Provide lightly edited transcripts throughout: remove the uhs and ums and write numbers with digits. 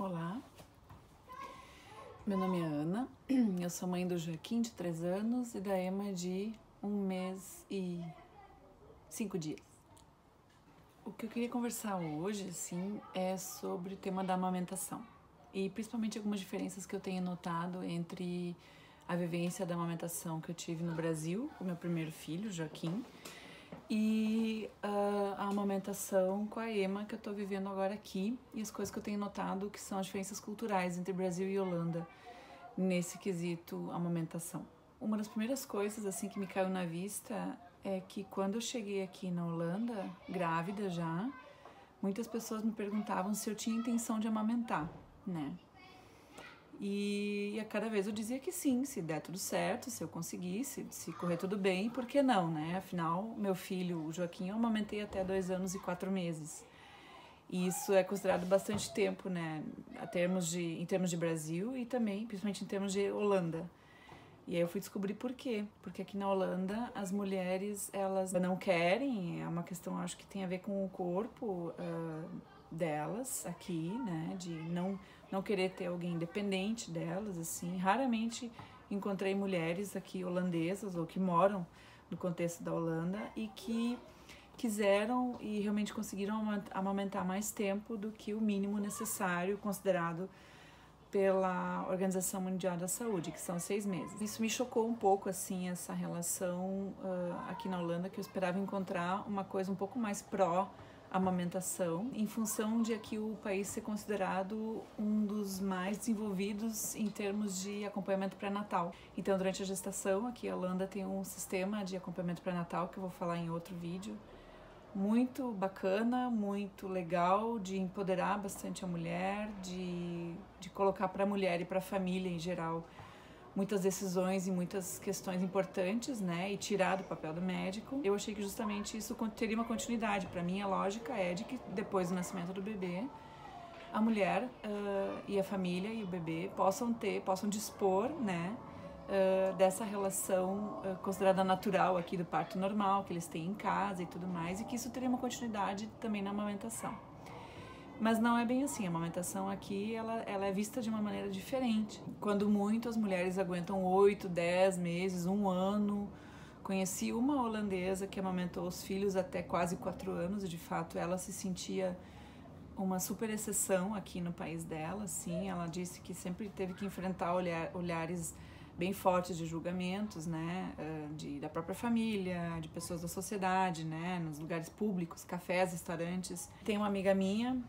Olá, meu nome é Ana, eu sou mãe do Joaquim, de 3 anos, e da Emma, de 1 mês e 5 dias. O que eu queria conversar hoje, assim, é sobre o tema da amamentação, e principalmente algumas diferenças que eu tenho notado entre a vivência da amamentação que eu tive no Brasil, com meu primeiro filho, Joaquim, e a amamentação com a Emma que eu tô vivendo agora aqui, e as coisas que eu tenho notado que são as diferenças culturais entre Brasil e Holanda nesse quesito amamentação. Uma das primeiras coisas assim que me caiu na vista é que quando eu cheguei aqui na Holanda, grávida já, muitas pessoas me perguntavam se eu tinha intenção de amamentar, né? E a cada vez eu dizia que sim, se der tudo certo, se eu conseguisse, se correr tudo bem, por que não, né? Afinal, meu filho, o Joaquim, eu amamentei até 2 anos e 4 meses. E isso é considerado bastante tempo, né? Em termos de Brasil e também, principalmente em termos de Holanda. E aí eu fui descobrir por quê. Porque aqui na Holanda as mulheres, elas não querem, é uma questão, acho que tem a ver com o corpo delas aqui, né? De não querer ter alguém independente delas, assim. Raramente encontrei mulheres aqui holandesas ou que moram no contexto da Holanda e que quiseram e realmente conseguiram amamentar mais tempo do que o mínimo necessário considerado pela Organização Mundial da Saúde, que são 6 meses. Isso me chocou um pouco, assim, essa relação aqui na Holanda, que eu esperava encontrar uma coisa um pouco mais pró-amamentação, em função de aqui o país ser considerado um dos mais desenvolvidos em termos de acompanhamento pré-natal. Então, durante a gestação, aqui a Holanda tem um sistema de acompanhamento pré-natal, que eu vou falar em outro vídeo, muito bacana, muito legal, de empoderar bastante a mulher, de colocar para a mulher e para a família em geral muitas decisões e muitas questões importantes, né, e tirar do papel do médico. Eu achei que justamente isso teria uma continuidade. Para mim, a lógica é de que depois do nascimento do bebê, a mulher e a família e o bebê possam dispor, né, dessa relação considerada natural aqui do parto normal, que eles têm em casa e tudo mais, e que isso teria uma continuidade também na amamentação. Mas não é bem assim, a amamentação aqui ela é vista de uma maneira diferente. Quando muito as mulheres aguentam 8, 10 meses, 1 ano. Conheci uma holandesa que amamentou os filhos até quase 4 anos e de fato ela se sentia uma super exceção aqui no país dela, assim. Ela disse que sempre teve que enfrentar olhares bem fortes de julgamentos, né, da própria família, de pessoas da sociedade, né, nos lugares públicos, cafés, restaurantes. Tem uma amiga minha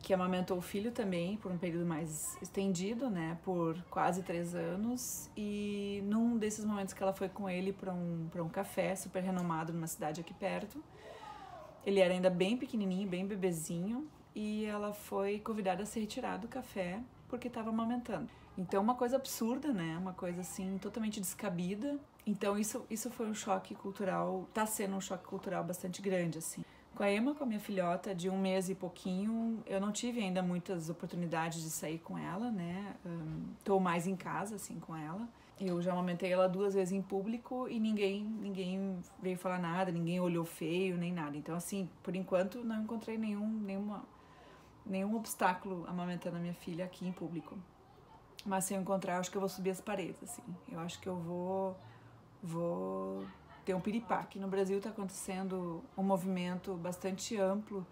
que amamentou o filho também por um período mais estendido, né, por quase 3 anos, e num desses momentos que ela foi com ele para um café super renomado numa cidade aqui perto, ele era ainda bem pequenininho, bem bebezinho, e ela foi convidada a se retirar do café porque estava amamentando. Então, uma coisa absurda, né? Uma coisa, assim, totalmente descabida. Então, isso foi um choque cultural, tá sendo um choque cultural bastante grande, assim. Com a Emma, com a minha filhota, de 1 mês e pouquinho, eu não tive ainda muitas oportunidades de sair com ela, né? Tô mais em casa, assim, com ela. Eu já amamentei ela 2 vezes em público e ninguém veio falar nada, ninguém olhou feio, nem nada. Então, assim, por enquanto, não encontrei nenhum obstáculo amamentando a minha filha aqui em público. Mas se eu encontrar, eu acho que eu vou subir as paredes, assim. Eu acho que eu vou ter um piripaque. No Brasil está acontecendo um movimento bastante amplo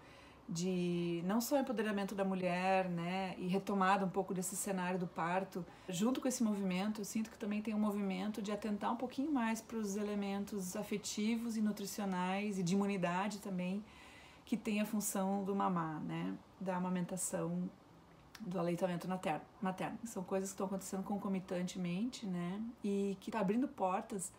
de não só empoderamento da mulher, né, e retomada um pouco desse cenário do parto. Junto com esse movimento, eu sinto que também tem um movimento de atentar um pouquinho mais para os elementos afetivos e nutricionais e de imunidade também, que tem a função do mamar, né, da amamentação, do aleitamento materno. São coisas que estão acontecendo concomitantemente, né, e que está abrindo portas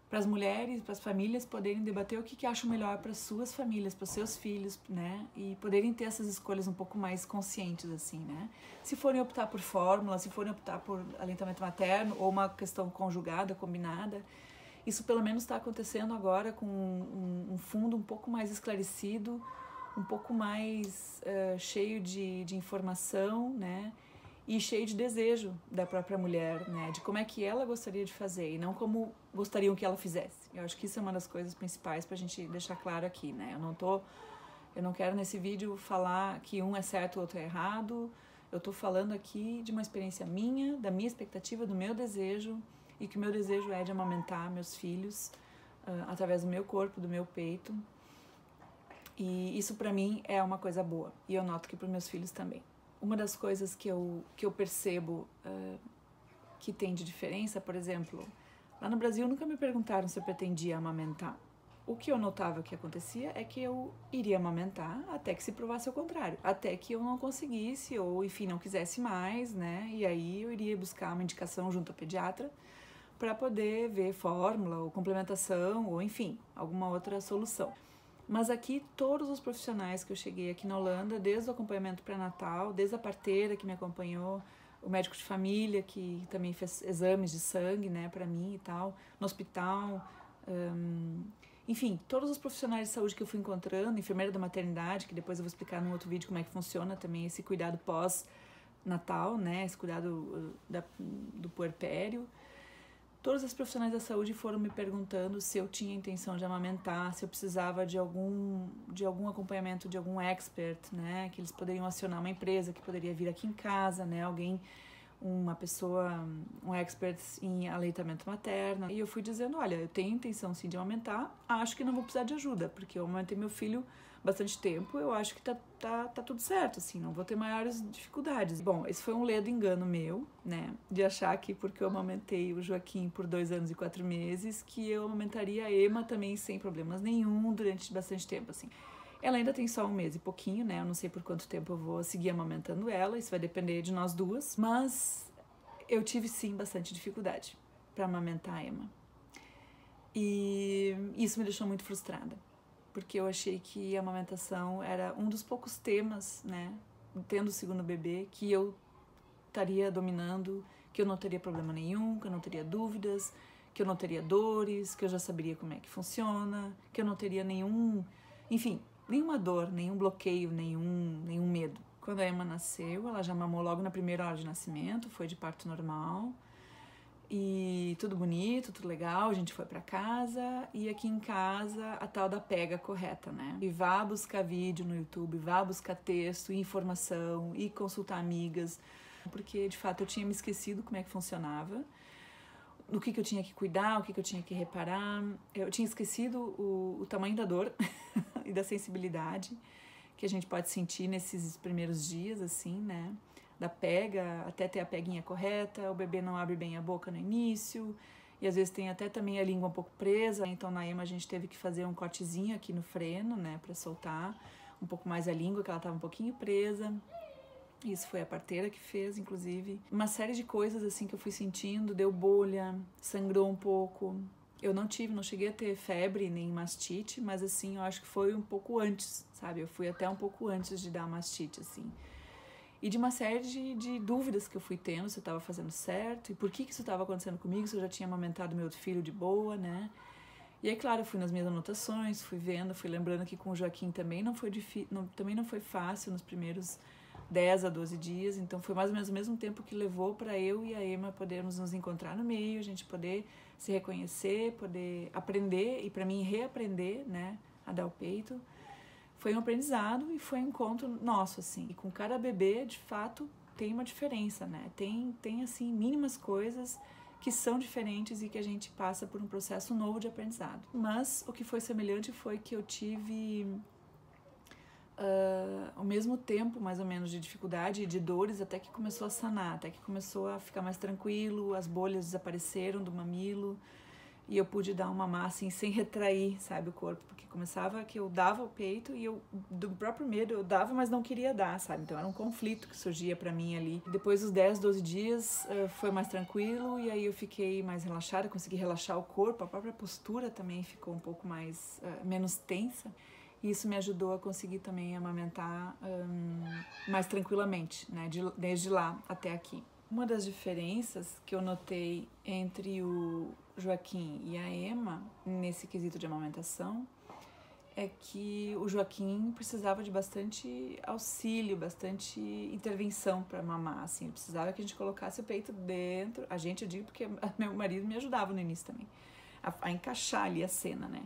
para as mulheres, para as famílias poderem debater o que acham melhor para suas famílias, para os seus filhos, né, e poderem ter essas escolhas um pouco mais conscientes, assim, né. Se forem optar por fórmula, se forem optar por aleitamento materno ou uma questão conjugada, combinada, isso pelo menos está acontecendo agora com um fundo um pouco mais esclarecido, um pouco mais cheio de informação, né, e cheio de desejo da própria mulher, né, de como é que ela gostaria de fazer e não como gostariam que ela fizesse. Eu acho que isso é uma das coisas principais para a gente deixar claro aqui, né. Eu não tô Eu não quero nesse vídeo falar que um é certo e o outro é errado. Eu tô falando aqui de uma experiência minha, da minha expectativa, do meu desejo, e que o meu desejo é de amamentar meus filhos através do meu corpo, do meu peito. E isso pra mim é uma coisa boa, e eu noto que para meus filhos também. Uma das coisas que eu percebo que tem de diferença, por exemplo, lá no Brasil nunca me perguntaram se eu pretendia amamentar. O que eu notava que acontecia é que eu iria amamentar até que se provasse o contrário, até que eu não conseguisse ou, enfim, não quisesse mais, né? E aí eu iria buscar uma indicação junto ao pediatra para poder ver fórmula ou complementação ou, enfim, alguma outra solução. Mas aqui todos os profissionais que eu cheguei aqui na Holanda, desde o acompanhamento pré-natal, desde a parteira que me acompanhou, o médico de família que também fez exames de sangue, né, para mim e tal, no hospital, enfim, todos os profissionais de saúde que eu fui encontrando, enfermeira da maternidade, que depois eu vou explicar num outro vídeo como é que funciona também esse cuidado pós-natal, né, esse cuidado do puerpério. Todos os profissionais da saúde foram me perguntando se eu tinha intenção de amamentar, se eu precisava de algum acompanhamento de algum expert, né, que eles poderiam acionar uma empresa que poderia vir aqui em casa, né, uma pessoa, um expert em aleitamento materno. E eu fui dizendo, olha, eu tenho intenção sim de amamentar, acho que não vou precisar de ajuda, porque eu amamentei meu filho bastante tempo, eu acho que tá tudo certo, assim, não vou ter maiores dificuldades. Bom, esse foi um ledo engano meu, né, de achar que porque eu amamentei o Joaquim por 2 anos e 4 meses, que eu amamentaria a Emma também sem problemas nenhum durante bastante tempo, assim. Ela ainda tem só 1 mês e pouquinho, né, eu não sei por quanto tempo eu vou seguir amamentando ela, isso vai depender de nós duas, mas eu tive sim bastante dificuldade para amamentar a Emma. E isso me deixou muito frustrada, porque eu achei que a amamentação era um dos poucos temas, né, tendo o segundo bebê, que eu estaria dominando, que eu não teria problema nenhum, que eu não teria dúvidas, que eu não teria dores, que eu já saberia como é que funciona, que eu não teria nenhuma dor, nenhum bloqueio, nenhum medo. Quando a Emma nasceu, ela já mamou logo na primeira hora de nascimento, foi de parto normal. E tudo bonito, tudo legal, a gente foi pra casa e aqui em casa a tal da pega correta, né? E vá buscar vídeo no YouTube, vá buscar texto, informação e consultar amigas, porque de fato eu tinha me esquecido como é que funcionava, do que eu tinha que cuidar, o que eu tinha que reparar. Eu tinha esquecido o tamanho da dor e da sensibilidade que a gente pode sentir nesses primeiros dias, assim, né? Da pega, até ter a peguinha correta, o bebê não abre bem a boca no início, e às vezes tem até também a língua um pouco presa, então na Emma a gente teve que fazer um cortezinho aqui no freno, né, pra soltar um pouco mais a língua, que ela tava um pouquinho presa. Isso foi a parteira que fez, inclusive. Uma série de coisas, assim, que eu fui sentindo, deu bolha, sangrou um pouco. Eu não cheguei a ter febre nem mastite, mas assim, eu acho que foi um pouco antes, sabe? Eu fui até um pouco antes de dar mastite, assim. E de uma série de dúvidas que eu fui tendo, se eu estava fazendo certo, e por que isso estava acontecendo comigo, se eu já tinha amamentado meu outro filho de boa, né? E aí, claro, eu fui nas minhas anotações, fui vendo, fui lembrando que com o Joaquim também não foi fácil nos primeiros 10 a 12 dias, então foi mais ou menos o mesmo tempo que levou para eu e a Emma podermos nos encontrar no meio, a gente poder se reconhecer, poder aprender e para mim reaprender, né, a dar o peito. Foi um aprendizado e foi um encontro nosso, assim. E com cada bebê, de fato, tem uma diferença, né? Tem assim, mínimas coisas que são diferentes e que a gente passa por um processo novo de aprendizado. Mas o que foi semelhante foi que eu tive ao mesmo tempo, mais ou menos, de dificuldade e de dores, até que começou a sanar, até que começou a ficar mais tranquilo, as bolhas desapareceram do mamilo e eu pude dar uma mamar assim, sem retrair, sabe, o corpo, porque começava que eu dava o peito e eu, do próprio medo, eu dava, mas não queria dar, sabe, então era um conflito que surgia pra mim ali. Depois dos 10, 12 dias foi mais tranquilo e aí eu fiquei mais relaxada, consegui relaxar o corpo, a própria postura também ficou um pouco mais, menos tensa. E isso me ajudou a conseguir também amamentar mais tranquilamente, né, desde lá até aqui. Uma das diferenças que eu notei entre o Joaquim e a Emma, nesse quesito de amamentação, é que o Joaquim precisava de bastante auxílio, bastante intervenção para mamar, assim, ele precisava que a gente colocasse o peito dentro, eu digo porque meu marido me ajudava no início também, a encaixar ali a cena, né?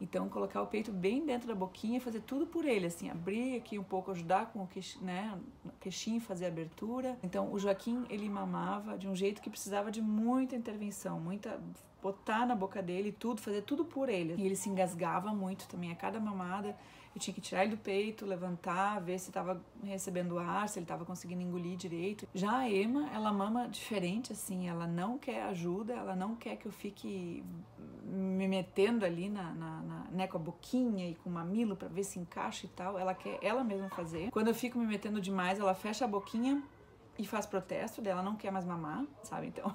Então, colocar o peito bem dentro da boquinha e fazer tudo por ele, assim, abrir aqui um pouco, ajudar com o queixinho, fazer a abertura. Então, o Joaquim, ele mamava de um jeito que precisava de muita intervenção, botar na boca dele tudo, fazer tudo por ele. E ele se engasgava muito também, a cada mamada eu tinha que tirar ele do peito, levantar, ver se estava recebendo ar, se ele estava conseguindo engolir direito. Já a Emma, ela mama diferente, assim, ela não quer ajuda, ela não quer que eu fique me metendo ali né, com a boquinha e com o mamilo para ver se encaixa e tal. Ela quer ela mesma fazer. Quando eu fico me metendo demais, ela fecha a boquinha e faz protesto dela, não quer mais mamar, sabe? Então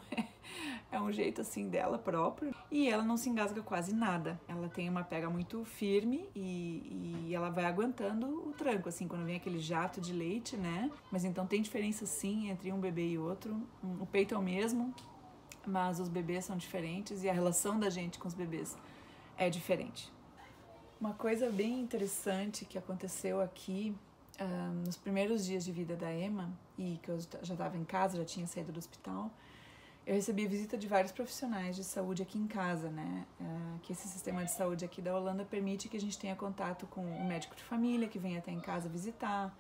é um jeito assim dela próprio. E ela não se engasga quase nada. Ela tem uma pega muito firme e ela vai aguentando o tranco, assim, quando vem aquele jato de leite, né? Mas então tem diferença sim entre um bebê e outro. O peito é o mesmo, mas os bebês são diferentes e a relação da gente com os bebês é diferente. Uma coisa bem interessante que aconteceu aqui nos primeiros dias de vida da Emma, e que eu já estava em casa, já tinha saído do hospital, eu recebi visita de vários profissionais de saúde aqui em casa, né? Que esse sistema de saúde aqui da Holanda permite que a gente tenha contato com um médico de família que vem até em casa visitar,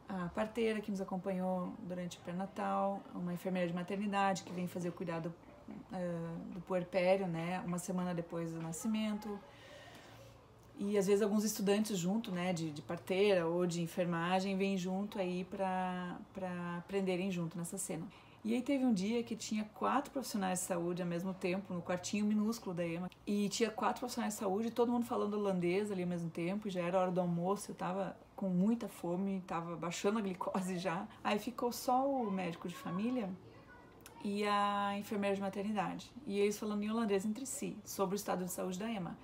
a parteira que nos acompanhou durante o pré-natal, uma enfermeira de maternidade que vem fazer o cuidado do puerpério, né? Uma semana depois do nascimento. E às vezes alguns estudantes junto, né, de parteira ou de enfermagem, vêm junto aí para aprenderem junto nessa cena. E aí teve um dia que tinha 4 profissionais de saúde ao mesmo tempo, no quartinho minúsculo da Emma. E tinha 4 profissionais de saúde, todo mundo falando holandês ali ao mesmo tempo, e já era hora do almoço, eu tava com muita fome, tava baixando a glicose já. Aí ficou só o médico de família e a enfermeira de maternidade. E eles falando em holandês entre si, sobre o estado de saúde da Emma.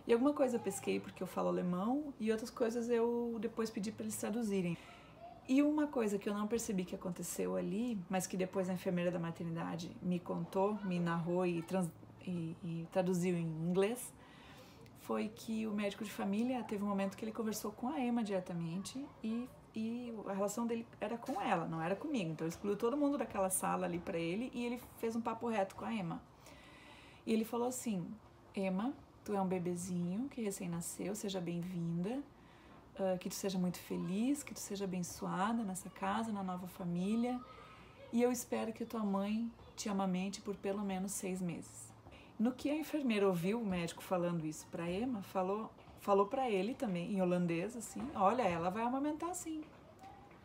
E alguma coisa eu pesquei porque eu falo alemão e outras coisas eu depois pedi para eles traduzirem. E uma coisa que eu não percebi que aconteceu ali, mas que depois a enfermeira da maternidade me contou, me narrou e traduziu em inglês, foi que o médico de família teve um momento que ele conversou com a Emma diretamente e a relação dele era com ela, não era comigo. Então ele excluiu todo mundo daquela sala ali para ele e ele fez um papo reto com a Emma. E ele falou assim: Emma, tu é um bebezinho que recém-nasceu, seja bem-vinda, que tu seja muito feliz, que tu seja abençoada nessa casa, na nova família, e eu espero que tua mãe te amamente por pelo menos 6 meses. No que a enfermeira ouviu o médico falando isso para Emma, falou para ele também, em holandês, assim: olha, ela vai amamentar sim.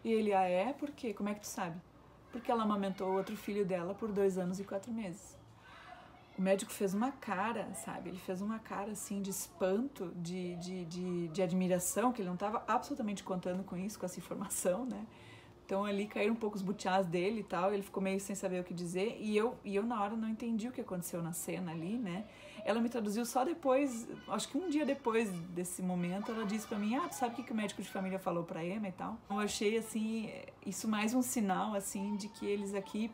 E ele: ah, é? Por quê? Como é que tu sabe? Porque ela amamentou outro filho dela por 2 anos e 4 meses. O médico fez uma cara, sabe? Ele fez uma cara, assim, de espanto, de admiração, que ele não estava absolutamente contando com isso, com essa informação, né? Então, ali caíram um pouco os butiás dele e tal, ele ficou meio sem saber o que dizer, e eu na hora, não entendi o que aconteceu na cena ali, né? Ela me traduziu só depois, acho que um dia depois desse momento, ela disse pra mim: ah, tu sabe o que o médico de família falou pra Emma e tal? Eu achei, assim, isso mais um sinal, assim, de que eles aqui,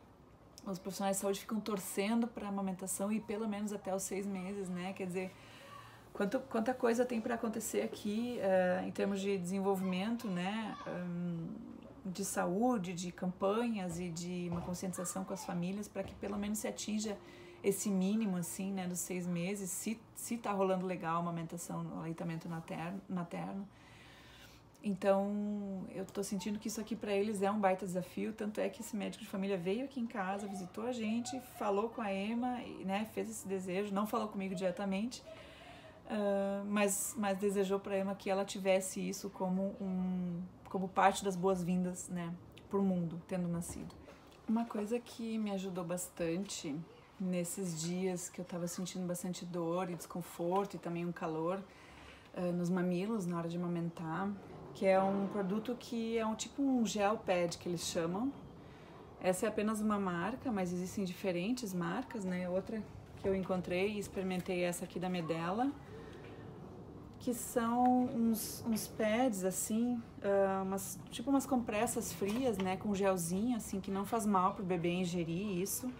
os profissionais de saúde, ficam torcendo para a amamentação e pelo menos até os 6 meses, né? Quer dizer, quanta coisa tem para acontecer aqui em termos de desenvolvimento, né? De saúde, de campanhas e de uma conscientização com as famílias para que pelo menos se atinja esse mínimo, assim, né? Dos 6 meses, se tá rolando legal a amamentação, o aleitamento materno. Então, eu tô sentindo que isso aqui para eles é um baita desafio, tanto é que esse médico de família veio aqui em casa, visitou a gente, falou com a Emma, né, fez esse desejo, não falou comigo diretamente, mas desejou para a Emma que ela tivesse isso como parte das boas-vindas, né, pro mundo, tendo nascido. Uma coisa que me ajudou bastante nesses dias que eu tava sentindo bastante dor e desconforto e também um calor nos mamilos na hora de amamentar, que é um produto que é tipo um gel pad que eles chamam. Essa é apenas uma marca, mas existem diferentes marcas, né? Outra que eu encontrei e experimentei, essa aqui da Medela, que são uns pads assim, tipo umas compressas frias, né? Com gelzinho, assim, que não faz mal pro bebê ingerir isso.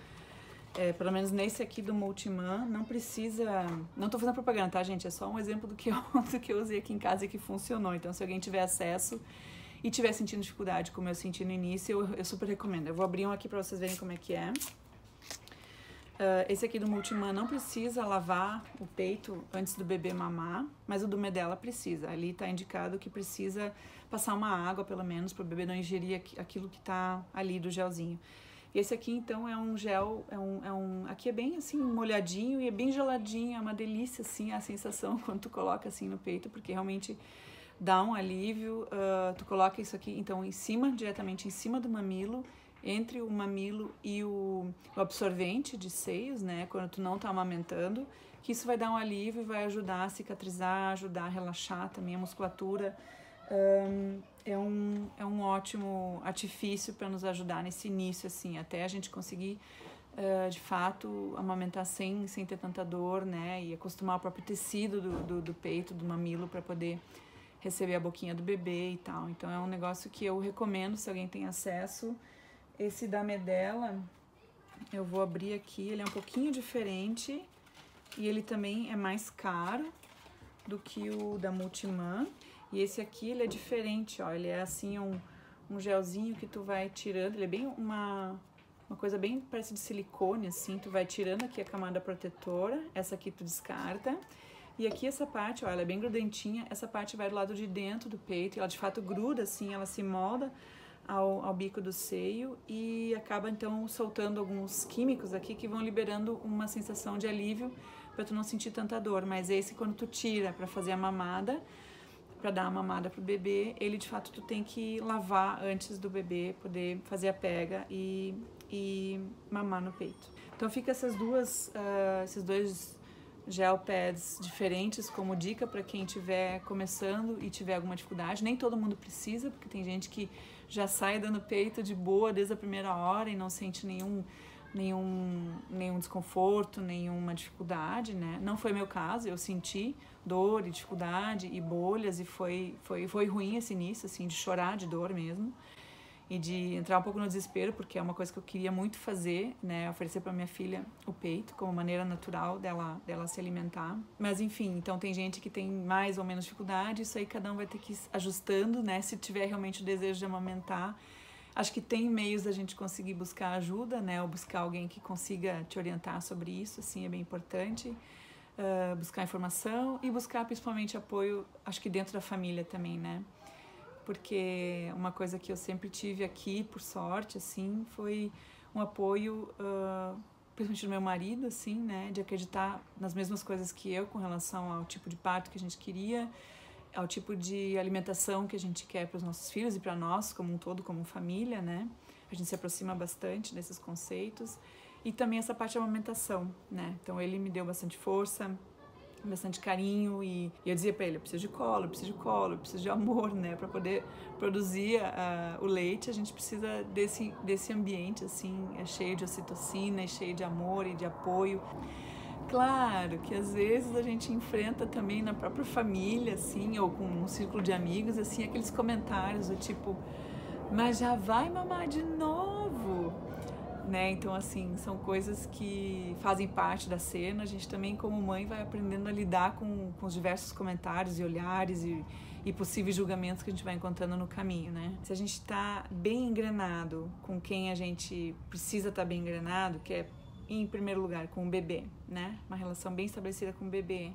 Pelo menos nesse aqui do Multiman, não precisa... Não tô fazendo propaganda, tá, gente? É só um exemplo do que eu usei aqui em casa e que funcionou. Então, se alguém tiver acesso e tiver sentindo dificuldade, como eu senti no início, eu super recomendo. Eu vou abrir um aqui pra vocês verem como é que é. Esse aqui do Multiman não precisa lavar o peito antes do bebê mamar, mas o do Medela precisa. Ali está indicado que precisa passar uma água, pelo menos, para o bebê não ingerir aquilo que está ali do gelzinho. E esse aqui, então, é um gel, aqui é bem, assim, molhadinho e é bem geladinho, é uma delícia, assim, a sensação quando tu coloca, assim, no peito, porque realmente dá um alívio. Tu coloca isso aqui, então, diretamente em cima do mamilo, entre o mamilo e o absorvente de seios, né, quando tu não tá amamentando, que isso vai dar um alívio e vai ajudar a cicatrizar, ajudar a relaxar também a musculatura. É um ótimo artifício para nos ajudar nesse início, assim, até a gente conseguir, de fato, amamentar sem ter tanta dor, né, e acostumar o próprio tecido do peito, do mamilo, para poder receber a boquinha do bebê e tal. Então é um negócio que eu recomendo se alguém tem acesso. Esse da Medela, eu vou abrir aqui, ele é um pouquinho diferente e ele também é mais caro do que o da Multiman. E esse aqui, ele é diferente, ó, ele é assim um gelzinho que tu vai tirando, ele é bem uma coisa bem, parece de silicone, assim, tu vai tirando aqui a camada protetora, essa aqui tu descarta. E aqui essa parte, ó, ela é bem grudentinha, essa parte vai do lado de dentro do peito, e ela de fato gruda, assim, ela se molda ao bico do seio e acaba então soltando alguns químicos aqui que vão liberando uma sensação de alívio para tu não sentir tanta dor. Mas esse, quando tu tira para fazer a mamada, para dar a mamada pro bebê, ele de fato tu tem que lavar antes do bebê poder fazer a pega e mamar no peito. Então fica esses dois gel pads diferentes como dica para quem estiver começando e tiver alguma dificuldade. Nem todo mundo precisa, porque tem gente que já sai dando peito de boa desde a primeira hora e não sente nenhum desconforto, nenhuma dificuldade, né? Não foi meu caso, eu senti dor e dificuldade e bolhas e foi ruim esse início, assim, de chorar de dor mesmo e de entrar um pouco no desespero, porque é uma coisa que eu queria muito fazer, né, oferecer para minha filha o peito como maneira natural dela se alimentar. Mas enfim, então tem gente que tem mais ou menos dificuldade, isso aí cada um vai ter que ir ajustando, né, se tiver realmente o desejo de amamentar. Acho que tem meios da gente conseguir buscar ajuda, né, ou buscar alguém que consiga te orientar sobre isso, assim, é bem importante. Buscar informação e buscar principalmente apoio, acho que dentro da família também, né? Porque uma coisa que eu sempre tive aqui, por sorte, assim, foi um apoio, principalmente do meu marido, assim, né, de acreditar nas mesmas coisas que eu com relação ao tipo de parto que a gente queria, ao tipo de alimentação que a gente quer para os nossos filhos e para nós como um todo, como família, né? A gente se aproxima bastante desses conceitos. E também essa parte da amamentação, né? Então ele me deu bastante força, bastante carinho e eu dizia para ele, eu preciso de colo, eu preciso de colo, eu preciso de amor, né? Para poder produzir o leite, a gente precisa desse ambiente, assim, cheio de ocitocina, cheio de amor e de apoio. Claro que às vezes a gente enfrenta também na própria família, assim, ou com um círculo de amigos, assim, aqueles comentários do tipo, mas já vai mamar de novo, né? Então, assim, são coisas que fazem parte da cena. A gente também, como mãe, vai aprendendo a lidar com os diversos comentários e olhares e possíveis julgamentos que a gente vai encontrando no caminho, né? Se a gente está bem engrenado com quem a gente precisa estar bem engrenado, que é, em primeiro lugar, com o bebê, né? Uma relação bem estabelecida com o bebê.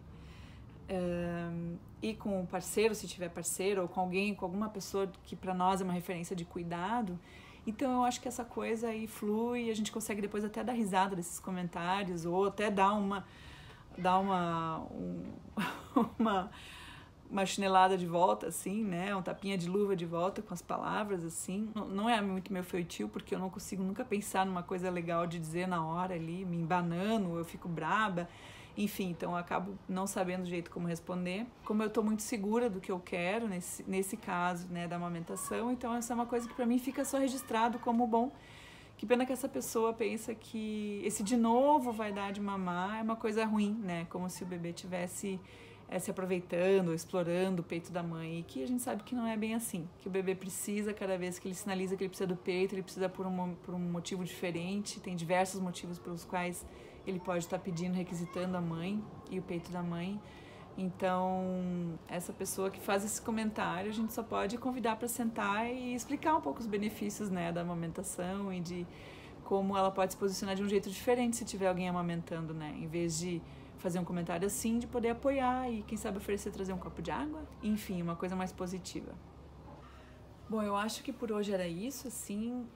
E com o parceiro, se tiver parceiro, ou com alguém, com alguma pessoa que para nós é uma referência de cuidado. Então eu acho que essa coisa aí flui, a gente consegue depois até dar risada desses comentários, ou até dar uma chinelada de volta, assim, né? Um tapinha de luva de volta com as palavras, assim. Não é muito meu feitio, porque eu não consigo nunca pensar numa coisa legal de dizer na hora ali, me embanando, eu fico braba. Enfim, então eu acabo não sabendo o jeito como responder. Como eu estou muito segura do que eu quero, nesse caso, né, da amamentação, então essa é uma coisa que para mim fica só registrado como bom. Que pena que essa pessoa pensa que esse de novo vai dar de mamar é uma coisa ruim, né? Como se o bebê tivesse se aproveitando, explorando o peito da mãe. E que a gente sabe que não é bem assim. Que o bebê precisa, cada vez que ele sinaliza que ele precisa do peito, ele precisa por um motivo diferente. Tem diversos motivos pelos quais ele pode estar pedindo, requisitando a mãe e o peito da mãe. Então, essa pessoa que faz esse comentário, a gente só pode convidar para sentar e explicar um pouco os benefícios, né, da amamentação e de como ela pode se posicionar de um jeito diferente se tiver alguém amamentando, né? Em vez de fazer um comentário assim, de poder apoiar e, quem sabe, oferecer, trazer um copo de água. Enfim, uma coisa mais positiva. Bom, eu acho que por hoje era isso, assim.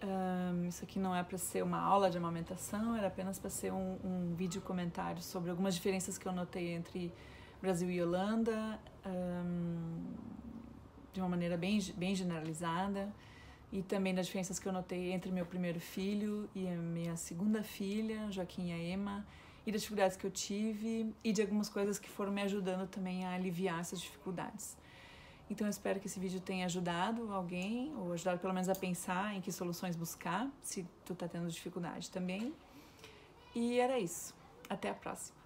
Isso aqui não é para ser uma aula de amamentação, era apenas para ser um vídeo comentário sobre algumas diferenças que eu notei entre Brasil e Holanda, de uma maneira bem generalizada, e também das diferenças que eu notei entre meu primeiro filho e a minha segunda filha, Joaquim e a Emma, e das dificuldades que eu tive e de algumas coisas que foram me ajudando também a aliviar essas dificuldades. Então eu espero que esse vídeo tenha ajudado alguém, ou ajudado pelo menos a pensar em que soluções buscar, se tu tá tendo dificuldade também. E era isso. Até a próxima.